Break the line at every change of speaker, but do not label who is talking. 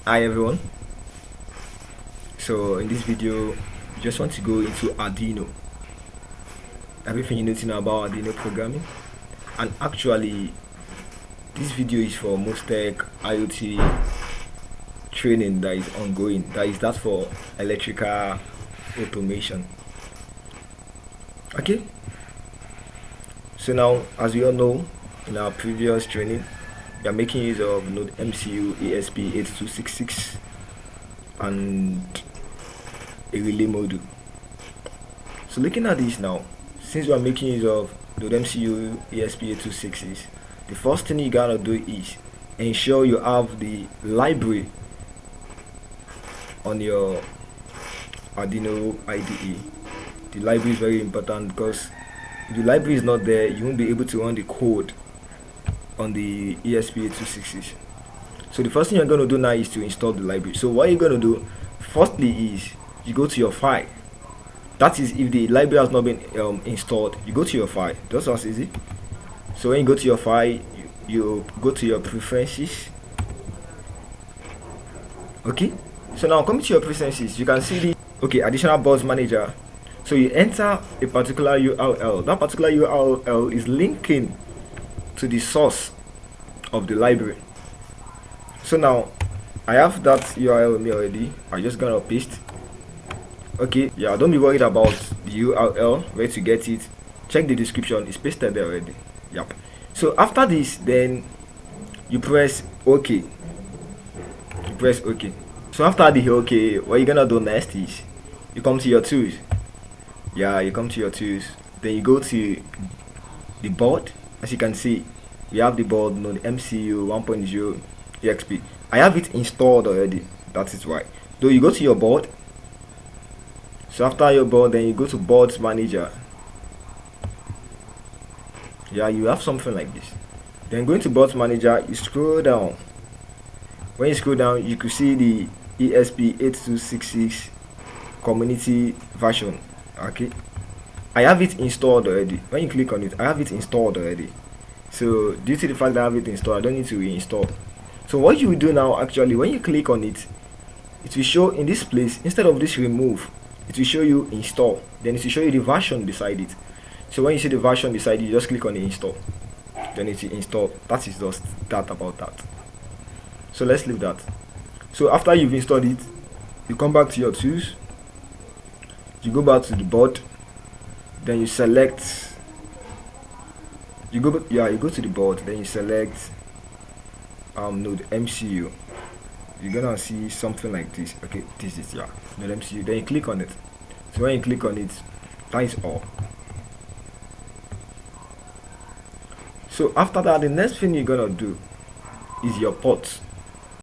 Hi everyone. So in this video, we just want to go into Arduino. Everything you need to know about Arduino programming. And actually, this video is for Mostech IoT training that is ongoing. That for electrical automation. Okay. So now, as we all know, in our previous training, we are making use of NodeMCU esp8266 and a relay module. So looking at this now, since we are making use of NodeMCU esp8266, the first thing you gotta do is ensure you have the library on your Arduino IDE. The library is very important because if the library is not there, you won't be able to run the code on the esp8266. So the first thing you're going to do now is to install the library. So what you're going to do firstly is you go to your file. That is, if the library has not been installed, you go to your file. That's as easy. So when you go to your file, you go to your preferences. Okay, so now coming to your preferences, you can see the additional board manager. So you enter a particular URL. That particular URL is linking to the source of the library. So now I have that URL with me already. I'm just gonna paste. Okay, yeah, don't be worried about the URL, where to get it. Check the description, it's pasted there already. Yep. So after this, then you press OK. You press OK. So after the OK, what you're gonna do next is you come to your tools. Yeah, you come to your tools. Then you go to the board. As you can see, we have the board NodeMCU 1.0 EXP. I have it installed already. That is why. Though you go to your board. So after your board, then you go to boards manager. Yeah, you have something like this. Then going to boards manager, you scroll down. When you scroll down, you could see the ESP8266 community version. Okay, I have it installed already. When you click on it, I have it installed already. So due to the fact that I have it installed, I don't need to reinstall. So what you will do now, actually, when you click on it, it will show in this place, instead of this remove, it will show you install. Then it will show you the version beside it. So when you see the version beside it, you just click on the install. Then it will install. That is just that about that. So let's leave that. So after you've installed it, you come back to your tools. You go back to the board. Then you select. You go to the board. Then you select NodeMCU. You're gonna see something like this. Okay, this is NodeMCU. Then you click on it. So when you click on it, that is all. So after that, the next thing you're gonna do is your ports.